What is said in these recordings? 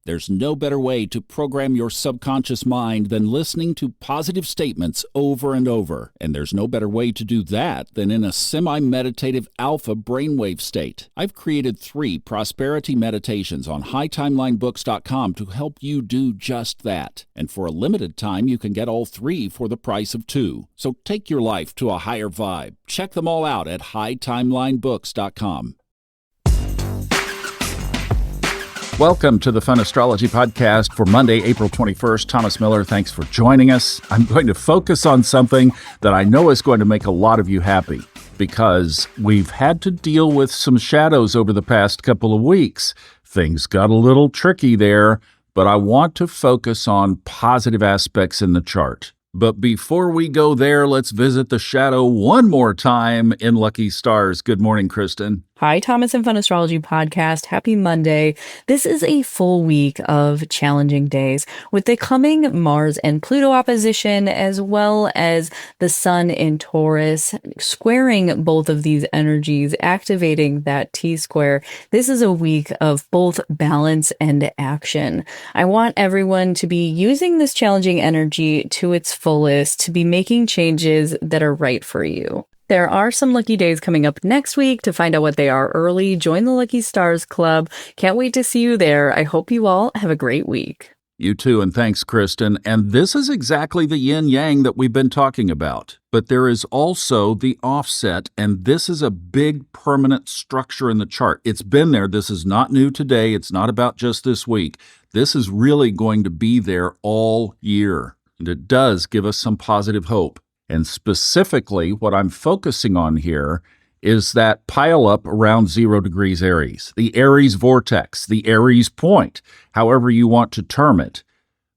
There's no better way to program your subconscious mind than listening to positive statements over and over. And there's no better way to do that than in a semi-meditative alpha brainwave state. I've created 3 prosperity meditations on hightimelinebooks.com to help you do just that. And for a limited time, you can get all 3 for the price of 2. So take your life to a higher vibe. Check them all out at hightimelinebooks.com. Welcome to the Fun Astrology Podcast for Monday, April 21st. Thomas Miller, thanks for joining us. I'm going to focus on something that I know is going to make a lot of you happy because we've had to deal with some shadows over the past couple of weeks. Things got a little tricky there, but I want to focus on positive aspects in the chart. But before we go there, let's visit the shadow one more time in Lucky Stars. Good morning, Kristin. Hi, Thomas and Fun Astrology Podcast. Happy Monday. This is a full week of challenging days with the coming Mars and Pluto opposition, as well as the Sun in Taurus, squaring both of these energies, activating that T-square. This is a week of both balance and action. I want everyone to be using this challenging energy to its fullest, to be making changes that are right for you. There are some lucky days coming up next week. To find out what they are early, join the Lucky Stars Club. Can't wait to see you there. I hope you all have a great week. You too, and thanks, Kristin. And this is exactly the yin-yang that we've been talking about. But there is also the offset, and this is a big permanent structure in the chart. It's been there. This is not new today. It's not about just this week. This is really going to be there all year. And it does give us some positive hope. And specifically, what I'm focusing on here is that pile up around 0 degrees Aries, the Aries vortex, the Aries point, however you want to term it.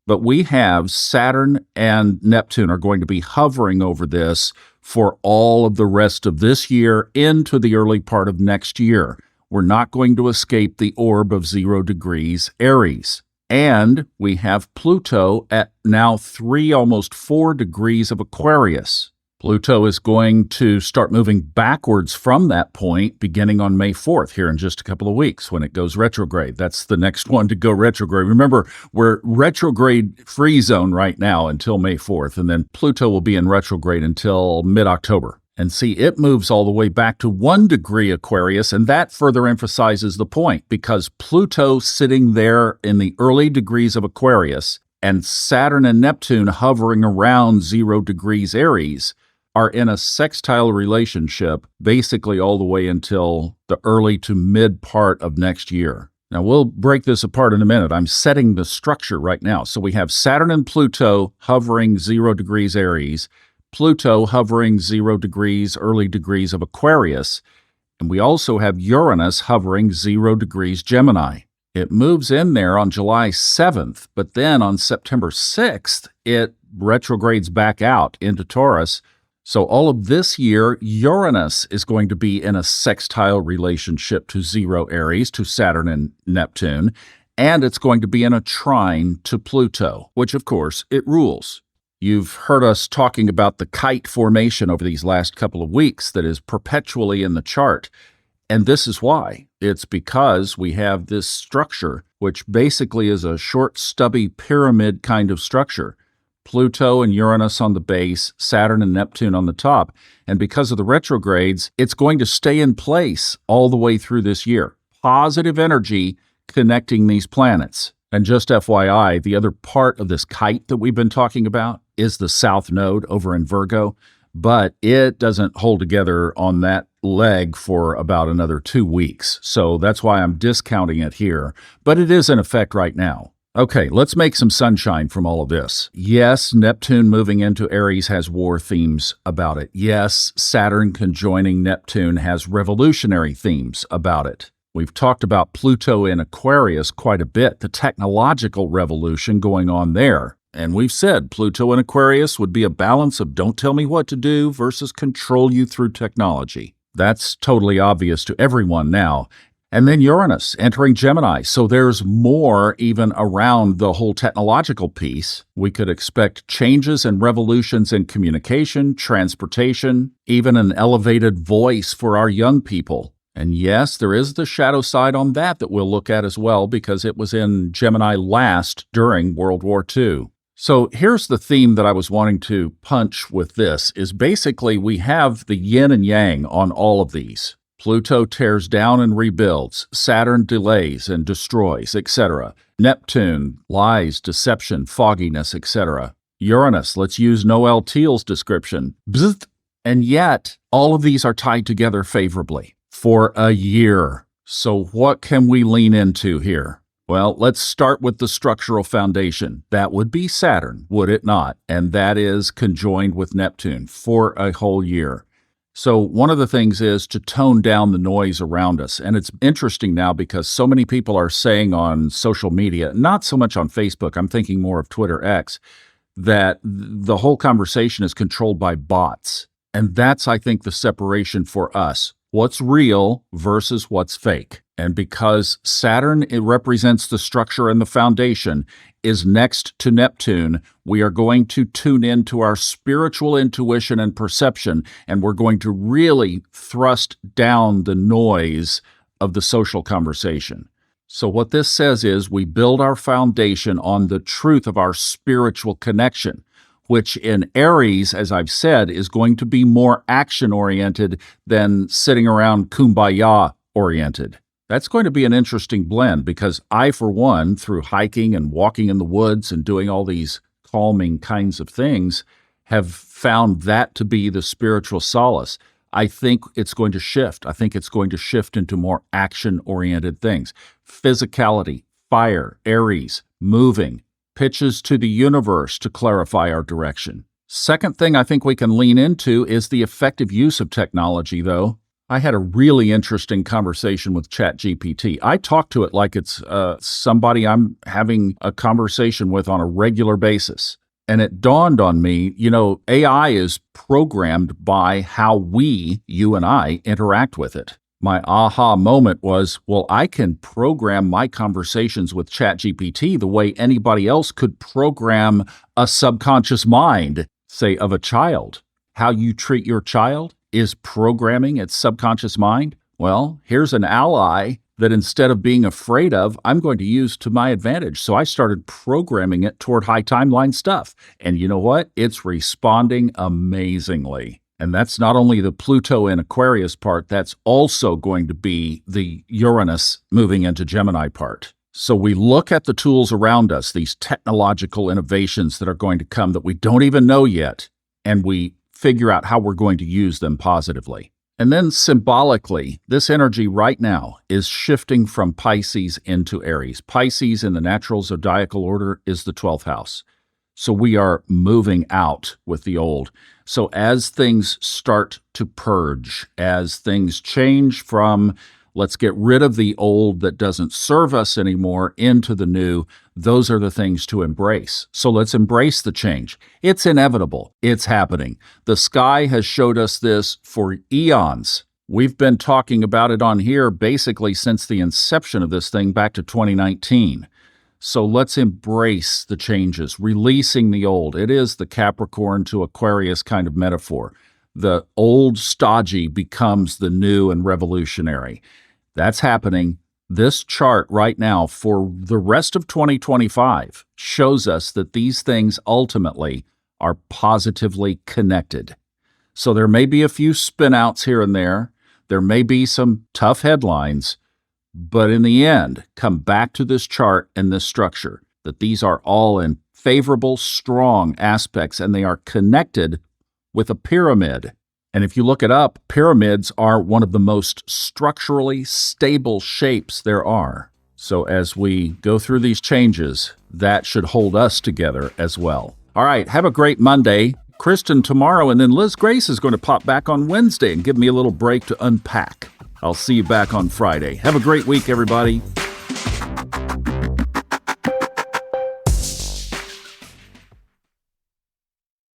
But we have Saturn and Neptune are going to be hovering over this for all of the rest of this year into the early part of next year. We're not going to escape the orb of 0 degrees Aries. And we have Pluto at now 3, almost 4 degrees of Aquarius. Pluto is going to start moving backwards from that point beginning on May 4th here in just a couple of weeks when it goes retrograde. That's the next one to go retrograde. Remember, we're retrograde free zone right now until May 4th, and then Pluto will be in retrograde until mid-October. And see, it moves all the way back to 1 degree Aquarius, and that further emphasizes the point because Pluto sitting there in the early degrees of Aquarius and Saturn and Neptune hovering around 0 degrees Aries are in a sextile relationship basically all the way until the early to mid part of next year. Now, we'll break this apart in a minute. I'm setting the structure right now. So we have Saturn and Pluto hovering 0 degrees Aries, Pluto hovering 0 degrees, early degrees of Aquarius, and we also have Uranus hovering 0 degrees Gemini. It moves in there on July 7th, but then on September 6th, it retrogrades back out into Taurus. So all of this year, Uranus is going to be in a sextile relationship to 0 Aries, to Saturn and Neptune, and it's going to be in a trine to Pluto, which of course it rules. You've heard us talking about the kite formation over these last couple of weeks that is perpetually in the chart. And this is why. It's because we have this structure, which basically is a short, stubby pyramid kind of structure. Pluto and Uranus on the base, Saturn and Neptune on the top. And because of the retrogrades, it's going to stay in place all the way through this year. Positive energy connecting these planets. And just FYI, the other part of this kite that we've been talking about is the South Node over in Virgo, but it doesn't hold together on that leg for about another 2 weeks. So that's why I'm discounting it here, but it is in effect right now. Okay, let's make some sunshine from all of this. Yes, Neptune moving into Aries has war themes about it. Yes, Saturn conjoining Neptune has revolutionary themes about it. We've talked about Pluto in Aquarius quite a bit, the technological revolution going on there. And we've said Pluto in Aquarius would be a balance of don't tell me what to do versus control you through technology. That's totally obvious to everyone now. And then Uranus entering Gemini. So there's more even around the whole technological piece. We could expect changes and revolutions in communication, transportation, even an elevated voice for our young people. And yes, there is the shadow side on that we'll look at as well, because it was in Gemini last during World War II. So here's the theme that I was wanting to punch with this, is basically we have the yin and yang on all of these. Pluto tears down and rebuilds, Saturn delays and destroys, etc. Neptune, lies, deception, fogginess, etc. Uranus, let's use Noel Teal's description, bzzt. And yet, all of these are tied together favorably for a year. So what can we lean into here? Well, let's start with the structural foundation. That would be Saturn, would it not? And that is conjoined with Neptune for a whole year. So one of the things is to tone down the noise around us. And it's interesting now because so many people are saying on social media, not so much on Facebook, I'm thinking more of Twitter X, that the whole conversation is controlled by bots. And that's, I think, the separation for us. What's real versus what's fake. And because Saturn, it represents the structure and the foundation, is next to Neptune, we are going to tune into our spiritual intuition and perception, and we're going to really thrust down the noise of the social conversation. So what this says is we build our foundation on the truth of our spiritual connection, which in Aries, as I've said, is going to be more action-oriented than sitting around kumbaya-oriented. That's going to be an interesting blend because I, for one, through hiking and walking in the woods and doing all these calming kinds of things, have found that to be the spiritual solace. I think it's going to shift. I think it's going to shift into more action-oriented things. Physicality, fire, Aries, moving, pitches to the universe to clarify our direction. Second thing I think we can lean into is the effective use of technology, though. I had a really interesting conversation with ChatGPT. I talk to it like it's somebody I'm having a conversation with on a regular basis. And it dawned on me, AI is programmed by how we, you and I, interact with it. My aha moment was, well, I can program my conversations with ChatGPT the way anybody else could program a subconscious mind, say, of a child. How you treat your child is programming its subconscious mind. Well, here's an ally that instead of being afraid of, I'm going to use to my advantage. So I started programming it toward high timeline stuff. And you know what? It's responding amazingly. And that's not only the Pluto in Aquarius part, that's also going to be the Uranus moving into Gemini part. So we look at the tools around us, these technological innovations that are going to come that we don't even know yet, and we figure out how we're going to use them positively. And then symbolically, this energy right now is shifting from Pisces into Aries. Pisces in the natural zodiacal order is the 12th house. So we are moving out with the old. So as things start to purge, as things change from let's get rid of the old that doesn't serve us anymore into the new, those are the things to embrace. So let's embrace the change. It's inevitable. It's happening. The sky has showed us this for eons. We've been talking about it on here basically since the inception of this thing back to 2019. So let's embrace the changes, releasing the old. It is the Capricorn to Aquarius kind of metaphor. The old stodgy becomes the new and revolutionary. That's happening. This chart right now for the rest of 2025 shows us that these things ultimately are positively connected. So there may be a few spin-outs here and there. There may be some tough headlines. But in the end, come back to this chart and this structure, that these are all in favorable, strong aspects, and they are connected with a pyramid. And if you look it up, pyramids are one of the most structurally stable shapes there are. So as we go through these changes, that should hold us together as well. All right, have a great Monday. Kristin tomorrow, and then Liz Grace is going to pop back on Wednesday and give me a little break to unpack. I'll see you back on Friday. Have a great week, everybody.